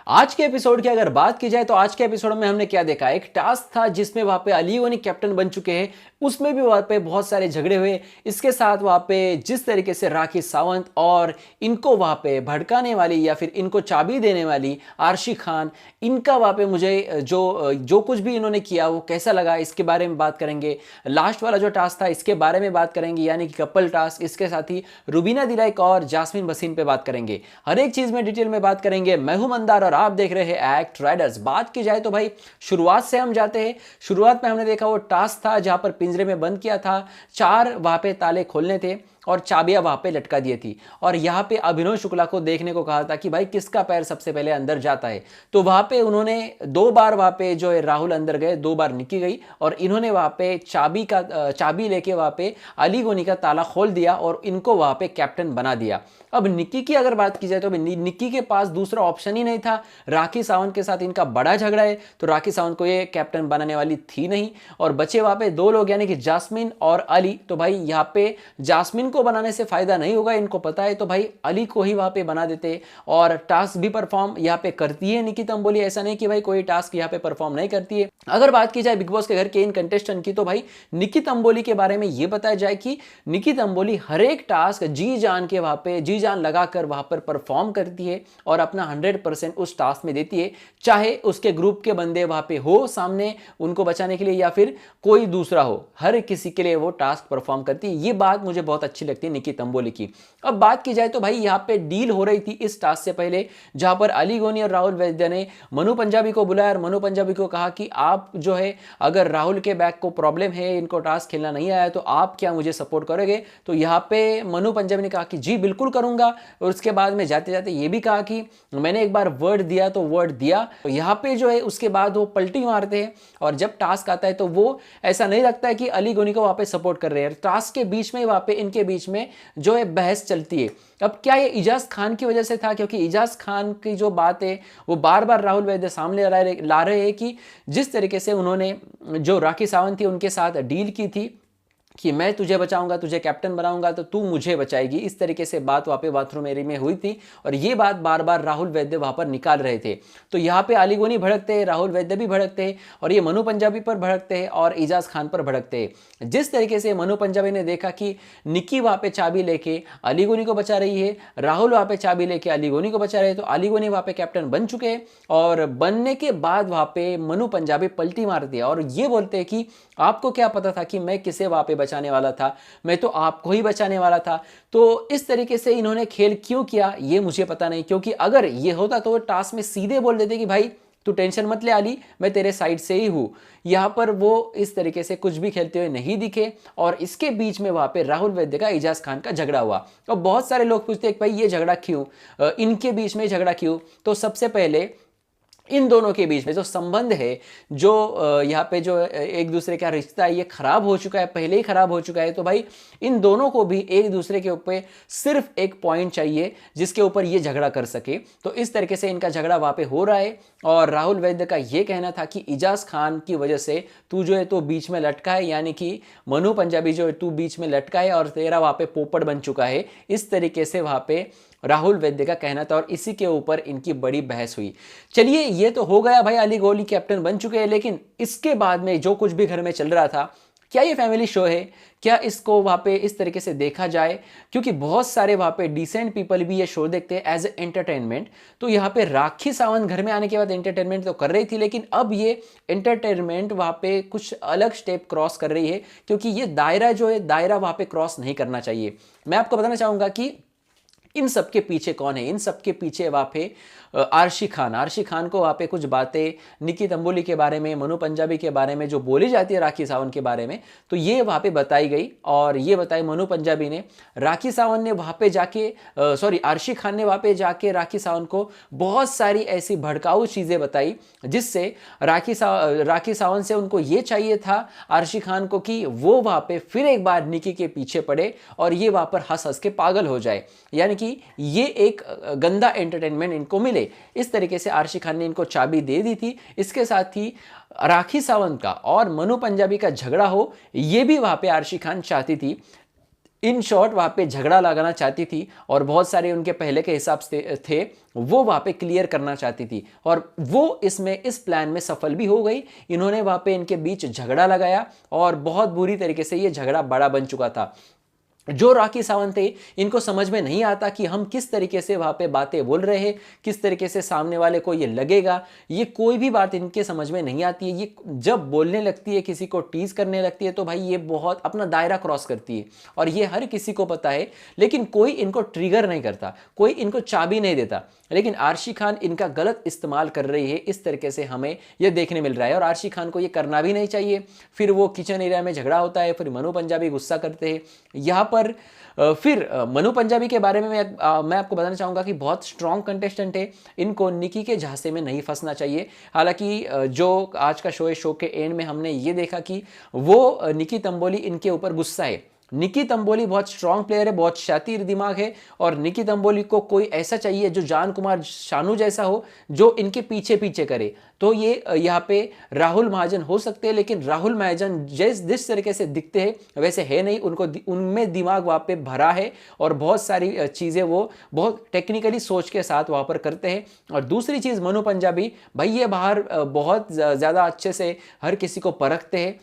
आज के एपिसोड की अगर बात की जाए तो आज के एपिसोड में हमने क्या देखा, एक टास्क था जिसमें वहां पे अली गोनी कैप्टन बन चुके हैं। उसमें भी वहां पे बहुत सारे झगड़े हुए। इसके साथ वहां पे जिस तरीके से राखी सावंत और इनको वहां पे भड़काने वाली या फिर इनको चाबी देने वाली आरशी खान, इनका वहां पे मुझे जो जो कुछ भी इन्होंने किया वो कैसा लगा, इसके बारे में बात करेंगे। लास्ट वाला जो टास्क था इसके बारे में बात करेंगे, यानी कि कपल टास्क। इसके साथ ही रुबीना दिलाइक और जास्मिन भसीन पे बात करेंगे। हर एक चीज में डिटेल में बात करेंगे। मैं हूं मंदार और आप देख रहे हैं एक्ट राइडर्स। बात की जाए तो भाई शुरुआत से हम जाते हैं। शुरुआत में हमने देखा वो टास्क था जहां पर पिंजरे में बंद किया था, 4 वहां पे ताले खोलने थे और चाबियां वहां पे लटका दी थी। और यहां पे अभिनव शुक्ला को देखने को कहा था कि भाई किसका पैर सबसे पहले अंदर जाता है। तो वहां पे उन्होंने 2 बार वहां पे जो है राहुल अंदर गए, 2 बार निक्की गई और इन्होंने वहां पे चाबी लेके वहां पे अली गोनी का ताला खोल दिया और इनको वहां पे कैप्टन बना दिया। अब निक्की की अगर बात की जाए तो निक्की के पास दूसरा ऑप्शन ही नहीं था। राखी सावंत के साथ इनका बड़ा झगड़ा है तो राखी सावंत को ये कैप्टन बनाने वाली थी नहीं और बचे वहां पे 2 लोग, यानी कि जास्मिन और अली। तो भाई यहाँ पे जास्मिन को बनाने से फायदा नहीं होगा, इनको पता है, तो भाई अली को ही वहां पे बना देते। और टास्क भी परफॉर्म यहाँ पे करती है निक्की तंबोली, ऐसा नहीं कि भाई कोई टास्क यहाँ पे परफॉर्म नहीं करती है। अगर बात की जाए बिग बॉस के घर के इन कंटेस्टेंट की, तो भाई निक्की तंबोली के बारे में यह बताया जाए कि निक्की तंबोली हर एक टास्क जी जान के वहां पे जी जान लगाकर वहां पर परफॉर्म करती है और अपना 100% उस टास्क में देती है, चाहे उसके ग्रुप के बंदे वहां पे हो सामने उनको बचाने के लिए या फिर कोई दूसरा हो, हर किसी के लिए वो टास्क परफॉर्म करती है। ये बात मुझे बहुत अच्छी लगती है निक्की तंबोली की। अब बात की जाए तो भाई यहाँ पे डील हो रही थी इस टास्क से पहले, जहां पर अली गोनी और राहुल वैद्य ने मनु पंजाबी को बुलाया और मनु पंजाबी को कहा कि आप जो है अगर राहुल के बैक को प्रॉब्लम है, इनको टास्क खेलना नहीं आया, तो आप क्या मुझे सपोर्ट करोगे। तो यहाँ पे मनु पंजाबी ने कहा कि जी बिल्कुल करूंगा। और उसके बाद में जाते जाते ये भी कहा कि मैंने एक बार वर्ड दिया तो वर्ड दिया। तो यहाँ पे जो है उसके बाद वो पलटी मारते हैं और जब टास्क आता है तो वो ऐसा नहीं लगता है कि अली गोनी को वहां पे सपोर्ट कर रहे हैं। टास्क के बीच में वहां पे इनके बीच में जो है बहस चलती है। अब क्या ये इजाज खान की वजह से था, क्योंकि इजाज खान की जो बात है वो बार बार राहुल वैद्य सामने ला रहे हैं कि जिस तरीके से उन्होंने जो राखी सावंत थी उनके साथ डील की थी कि मैं तुझे बचाऊंगा, तुझे कैप्टन बनाऊंगा तो तू मुझे बचाएगी, इस तरीके से बात वहां पे बाथरूम एरिया में हुई थी और ये बात बार बार राहुल वैद्य वहां पर निकाल रहे थे। तो यहाँ पे अली गोनी भड़कते हैं, राहुल वैद्य भी भड़कते हैं और ये मनु पंजाबी पर भड़कते हैं और इजाज खान पर भड़कते हैं। जिस तरीके से मनु पंजाबी ने देखा कि निक्की वहां पे चाबी लेके अली गोनी को बचा रही है, राहुल वहां पे चाबी लेके अली गोनी को बचा रहे हैं, तो अली गोनी वहां पे कैप्टन बन चुके हैं। और बनने के बाद वहां पे मनु पंजाबी पलटी मारती है और ये बोलते हैं कि आपको क्या पता था कि मैं किसे वहां पे बचाने वाला था, मैं तो आपको ही बचाने वाला था। तो इस तरीके से इन्होंने खेल क्यों किया ये मुझे पता नहीं, क्योंकि अगर ये होता तो टास्क में सीधे बोल देते कि भाई तू टेंशन मत ले अली, मैं तेरे साइड से ही हूं। यहां पर वो इस तरीके से कुछ भी खेलते हुए नहीं दिखे और इसके बीच में वहां पे राहुल वैद्य का इजाज खान का झगड़ा हुआ। और बहुत सारे लोग पूछते हैं कि भाई ये झगड़ा क्यों, इनके बीच में झगड़ा क्यों। तो सबसे पहले इन दोनों के बीच में जो संबंध है, जो यहाँ पे जो एक दूसरे का रिश्ता है, ये खराब हो चुका है, पहले ही खराब हो चुका है। तो भाई इन दोनों को भी एक दूसरे के ऊपर सिर्फ एक पॉइंट चाहिए जिसके ऊपर ये झगड़ा कर सके। तो इस तरीके से इनका झगड़ा वहां पे हो रहा है और राहुल वैद्य का ये कहना था कि इजाज खान की वजह से तू जो है तो बीच में लटका है, यानी कि मनु पंजाबी जो है तू बीच में लटका है और तेरा वहां पे पोपट बन चुका है। इस तरीके से वहां पे राहुल वैद्य का कहना था और इसी के ऊपर इनकी बड़ी बहस हुई। चलिए ये तो हो गया भाई, अली गोनी कैप्टन बन चुके हैं, लेकिन इसके बाद में जो कुछ भी घर में चल रहा था, क्या ये फैमिली शो है, क्या इसको वहां पे इस तरीके से देखा जाए, क्योंकि बहुत सारे वहां पे डिसेंट पीपल भी ये शो देखते हैं एज ए एंटरटेनमेंट। तो यहाँ पे राखी सावंत घर में आने के बाद एंटरटेनमेंट तो कर रही थी, लेकिन अब ये एंटरटेनमेंट वहां पे कुछ अलग स्टेप क्रॉस कर रही है, क्योंकि ये दायरा जो है दायरा वहां पे क्रॉस नहीं करना चाहिए। मैं आपको बताना चाहूंगा कि इन सबके पीछे कौन है। इन सबके पीछे वहां पे आरशी खान को वहां पे कुछ बातें निक्की तंबोली के बारे में, मनु पंजाबी के बारे में जो बोली जाती है राखी सावंत के बारे में, तो ये वहां पे बताई गई और ये बताई मनु पंजाबी ने। राखी सावंत ने वहां पे जाके आरशी खान ने वहां पे जाके राखी सावंत को बहुत सारी ऐसी भड़काऊ चीजें बताई, जिससे राखी सावंत से उनको ये चाहिए था आरशी खान को कि वो वहां पे फिर एक बार निक्की के पीछे पड़े और ये वहां पर हंस हंस के पागल हो जाए, यानी कि ये एक गंदा एंटरटेनमेंट इनको मिले। इस तरीके से आरशी खान ने इनको चाबी दे दी थी। इसके साथ ही राखी सावंत का और मनु पंजाबी का झगड़ा हो, ये भी वहां पे आरशी खान चाहती थी। इन शॉर्ट वहाँ पे झगड़ा लगाना चाहती थी और बहुत सारे उनके पहले के हिसाब से थे वो वहाँ पे क्लियर करना चाहती थी और वो इसमें इस प्लान में सफल भी हो गई। इन्होंने वहाँ पे इनके बीच झगड़ा लगाया और बहुत बुरी तरीके से ये झगड़ा बड़ा बन चुका था। जो राखी सावंत है इनको समझ में नहीं आता कि हम किस तरीके से वहाँ पे बातें बोल रहे हैं, किस तरीके से सामने वाले को ये लगेगा, ये कोई भी बात इनके समझ में नहीं आती है। ये जब बोलने लगती है, किसी को टीज करने लगती है तो भाई ये बहुत अपना दायरा क्रॉस करती है और ये हर किसी को पता है, लेकिन कोई इनको ट्रिगर नहीं करता, कोई इनको चाबी नहीं देता। लेकिन आर्शी खान इनका गलत इस्तेमाल कर रही है, इस तरीके से हमें यह देखने मिल रहा है और आर्शी खान को ये करना भी नहीं चाहिए। फिर वो किचन एरिया में झगड़ा होता है, फिर मनु पंजाबी गुस्सा करते हैं यहाँ पर। फिर मनु पंजाबी के बारे में मैं आपको बताना चाहूँगा कि बहुत स्ट्रॉन्ग कंटेस्टेंट है, इनको निकी के झांसे में नहीं फंसना चाहिए। हालांकि जो आज का शो है, शो के एंड में हमने ये देखा कि वो निकी तंबोली इनके ऊपर गुस्सा है। निकी तंबोली बहुत स्ट्रांग प्लेयर है, बहुत शातिर दिमाग है और निकी तंबोली को कोई ऐसा चाहिए जो जान कुमार शानू जैसा हो, जो इनके पीछे पीछे करे। तो ये यहाँ पे राहुल महाजन हो सकते हैं, लेकिन राहुल महाजन जिस तरीके से दिखते हैं वैसे है नहीं। उनमें दिमाग वहाँ पे भरा है और बहुत सारी चीज़ें वो बहुत टेक्निकली सोच के साथ वहाँ पर करते हैं। और दूसरी चीज़ मनु पंजाबी भाई, ये बाहर बहुत ज़्यादा अच्छे से हर किसी को परखते हैं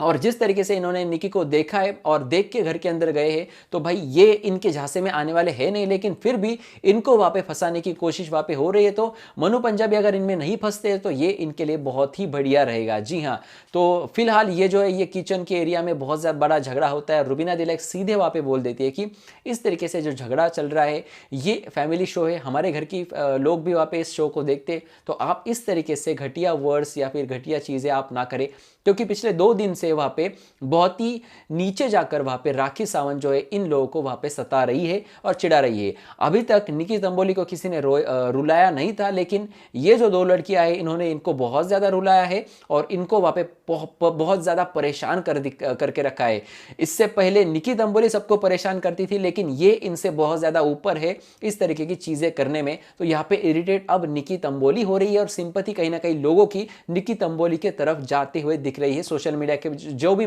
और जिस तरीके से इन्होंने निकी को देखा है और देख के घर के अंदर गए हैं तो भाई ये इनके झांसे में आने वाले हैं नहीं, लेकिन फिर भी इनको वहाँ पे फंसाने की कोशिश वहाँ पे हो रही है। तो मनु पंजाबी अगर इनमें नहीं फंसते हैं तो ये इनके लिए बहुत ही बढ़िया रहेगा। जी हाँ, तो फिलहाल ये जो है ये किचन के एरिया में बहुत ज़्यादा बड़ा झगड़ा होता है। रुबीना दिलैक सीधे वहाँ पे बोल देती है कि इस तरीके से जो झगड़ा चल रहा है ये फैमिली शो है, हमारे घर की लोग भी वहाँ पे इस शो को देखते, तो आप इस तरीके से घटिया वर्ड्स या फिर घटिया चीज़ें आप ना करें, क्योंकि पिछले 2 दिन से वहाँ पे बहुत ही नीचे जाकर वहाँ पे राखी सावंत जो है इन लोगों को वहाँ पे सता रही है और चिढ़ा रही है। अभी तक निकी तंबोली को किसी ने रुलाया नहीं था, लेकिन ये जो 2 लड़कियां हैं इन्होंने इनको बहुत ज़्यादा रुलाया है और इनको वहाँ पे बहुत ज़्यादा परेशान करके रखा है। इससे पहले निकी तंबोली सबको परेशान करती थी, लेकिन ये इनसे बहुत ज़्यादा ऊपर है इस तरीके की चीज़ें करने में। तो यहाँ पे इरिटेट अब निकी तंबोली हो रही है और सिंपैथी कहीं ना कहीं लोगों की निकी तंबोली के तरफ जाते हुए दिख रही है सोशल मीडिया के जो भी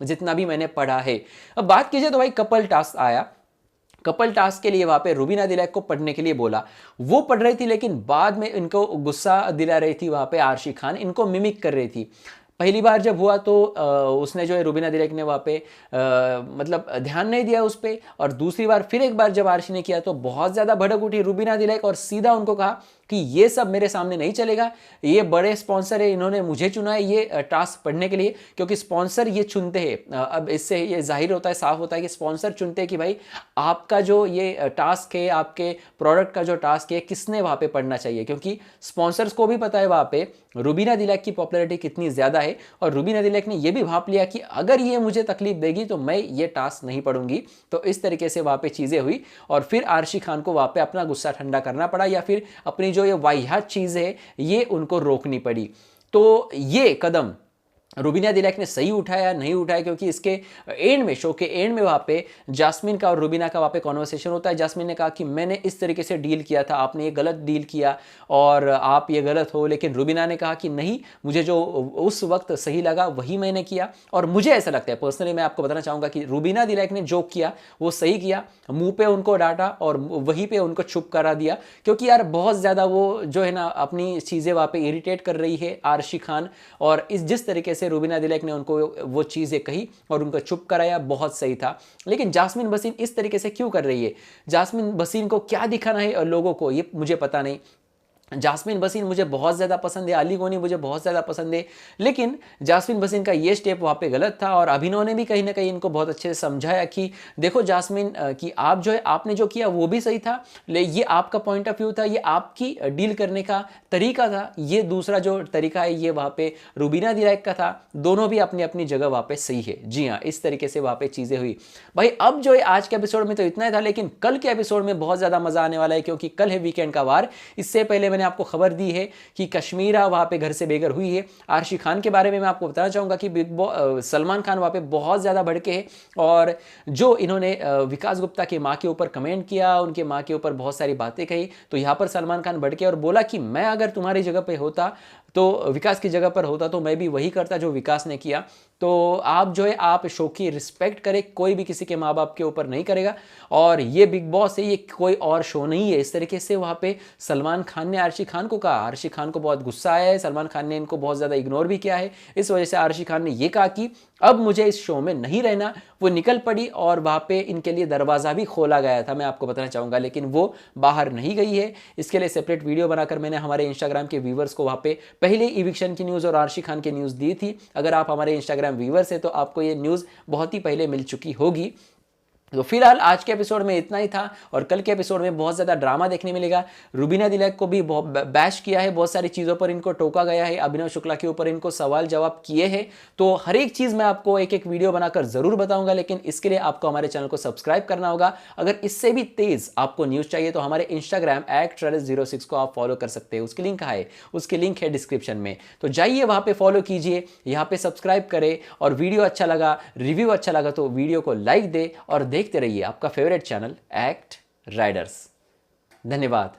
जितना भी मैंने पढ़ा है। अब बात कीजिए तो भाई कपल टास्क आया। कपल टास्क के लिए वहां पे रुबीना दिलैक को पढ़ने के लिए बोला, वो पढ़ रही थी, लेकिन बाद में इनको गुस्सा दिला रही थी वहां पे आर्शी खान, इनको मिमिक कर रही थी। पहली बार जब हुआ तो उसने जो है रुबीना दिलैक ने वहाँ पे मतलब ध्यान नहीं दिया उस पर, और दूसरी बार फिर एक बार जब आर्शी ने किया तो बहुत ज़्यादा भड़क उठी रुबीना दिलैक और सीधा उनको कहा कि ये सब मेरे सामने नहीं चलेगा, ये बड़े स्पॉन्सर है, इन्होंने मुझे चुना है ये टास्क पढ़ने के लिए, क्योंकि स्पॉन्सर ये चुनते हैं। अब इससे ये जाहिर होता है, साफ होता है कि स्पॉन्सर चुनते हैं कि भाई आपका जो ये टास्क है, आपके प्रोडक्ट का जो टास्क है, किसने वहाँ पे पढ़ना चाहिए, क्योंकि स्पॉन्सर्स को भी पता है वहाँ पे रुबीना दिलैक की पॉपुलैरिटी कितनी ज़्यादा है। और रुबीना दिलैक ने ये भी भाप लिया कि अगर ये मुझे तकलीफ देगी तो मैं ये टास्क नहीं पढ़ूंगी। तो इस तरीके से वहाँ पे चीज़ें हुई और फिर आर्शी खान को वहाँ पे अपना गुस्सा ठंडा करना पड़ा, या फिर अपनी जो ये वाहियात चीज़ है ये उनको रोकनी पड़ी। तो ये कदम रुबीना दिलैक ने सही उठाया नहीं उठाया, क्योंकि इसके एंड में, शो के एंड में वहाँ पे जास्मिन का और रुबीना का वहाँ पे कॉन्वर्सेशन होता है। जास्मिन ने कहा कि मैंने इस तरीके से डील किया था, आपने ये गलत डील किया और आप ये गलत हो, लेकिन रुबीना ने कहा कि नहीं, मुझे जो उस वक्त सही लगा वही मैंने किया। और मुझे ऐसा लगता है पर्सनली, मैं आपको बताना चाहूँगा कि रुबीना दिलैक ने जो किया वो सही किया, मुँह पे उनको डांटा और वहीं पर उनको चुप करा दिया, क्योंकि यार बहुत ज़्यादा वो जो है ना अपनी चीज़ें वहाँ पर इरीटेट कर रही है आर्शी खान, और जिस तरीके से रुबीना दिलैक ने उनको वो चीज़ें कही और उनको चुप कराया, बहुत सही था। लेकिन जास्मिन भसीन इस तरीके से क्यों कर रही है, जास्मिन भसीन को क्या दिखाना है लोगों को, ये मुझे पता नहीं। जास्मिन भसीन मुझे बहुत ज़्यादा पसंद है, अली गोनी मुझे बहुत ज़्यादा पसंद है, लेकिन जास्मिन भसीन का ये स्टेप वहाँ पे गलत था। और अभिनव ने भी कहीं ना कहीं इनको बहुत अच्छे से समझाया कि देखो जास्मिन कि आप जो है आपने जो किया वो भी सही था, ये आपका पॉइंट ऑफ व्यू था, ये आपकी डील करने का तरीका था, ये दूसरा जो तरीका है ये वहाँ पे रुबीना दिलैक का था, दोनों भी अपनी अपनी जगह वहाँ पे सही है। जी हाँ, इस तरीके से वहाँ पे चीज़ें हुई। भाई अब जो है आज के एपिसोड में तो इतना ही था, लेकिन कल के एपिसोड में बहुत ज़्यादा मज़ा आने वाला है, क्योंकि कल है वीकेंड का वार। इससे पहले मैंने आपको खबर दी है कि कश्मीरा वहां पे घर से बेघर हुई है। आर्शी खान के बारे में मैं आपको बताना चाहूंगा कि सलमान खान वहां पे बहुत ज्यादा भड़के हैं, और जो इन्होंने विकास गुप्ता की मां के ऊपर कमेंट किया, उनके मां के ऊपर बहुत सारी बातें कही, तो यहां पर सलमान खान भड़के और बोला कि मैं अगर तुम्हारी जगह पे होता तो विकास की जगह पर होता तो मैं भी वही करता जो विकास ने किया। तो आप जो है आप शो की रिस्पेक्ट करें, कोई भी किसी के माँ बाप के ऊपर नहीं करेगा। और ये बिग बॉस है, ये कोई और शो नहीं है। इस तरीके से वहाँ पे सलमान खान ने आर्शी खान को कहा, आर्शी खान को बहुत गुस्सा आया है, सलमान खान ने इनको बहुत ज़्यादा इग्नोर भी किया है। इस वजह से आर्शी खान ने ये कहा कि अब मुझे इस शो में नहीं रहना। वो निकल पड़ी और वहाँ पे इनके लिए दरवाज़ा भी खोला गया था, मैं आपको बताना चाहूँगा, लेकिन वो बाहर नहीं गई है। इसके लिए सेपरेट वीडियो बनाकर मैंने हमारे इंस्टाग्राम के व्यूवर्स को वहाँ पे पहले इविक्शन की न्यूज़ और आर्शी खान की न्यूज़ दी थी। अगर आप हमारे इंस्टाग्राम व्यूवर्स हैं तो आपको ये न्यूज़ बहुत ही पहले मिल चुकी होगी। तो फिलहाल आज के एपिसोड में इतना ही था और कल के एपिसोड में बहुत ज़्यादा ड्रामा देखने मिलेगा। रुबीना दिलैक को भी बैश किया है, बहुत सारी चीज़ों पर इनको टोका गया है, अभिनव शुक्ला के ऊपर इनको सवाल जवाब किए हैं। तो हर एक चीज़ मैं आपको एक एक वीडियो बनाकर ज़रूर बताऊंगा, लेकिन इसके लिए आपको हमारे चैनल को सब्सक्राइब करना होगा। अगर इससे भी तेज़ आपको न्यूज़ चाहिए तो हमारे इंस्टाग्राम @trellis06 को आप फॉलो कर सकते हैं। उसकी लिंक है, उसकी लिंक है डिस्क्रिप्शन में, तो जाइए वहाँ पर फॉलो कीजिए, यहाँ पर सब्सक्राइब करें। और वीडियो अच्छा लगा, रिव्यू अच्छा लगा तो वीडियो को लाइक दे और देखते रहिए आपका फेवरेट चैनल एक्ट राइडर्स। धन्यवाद।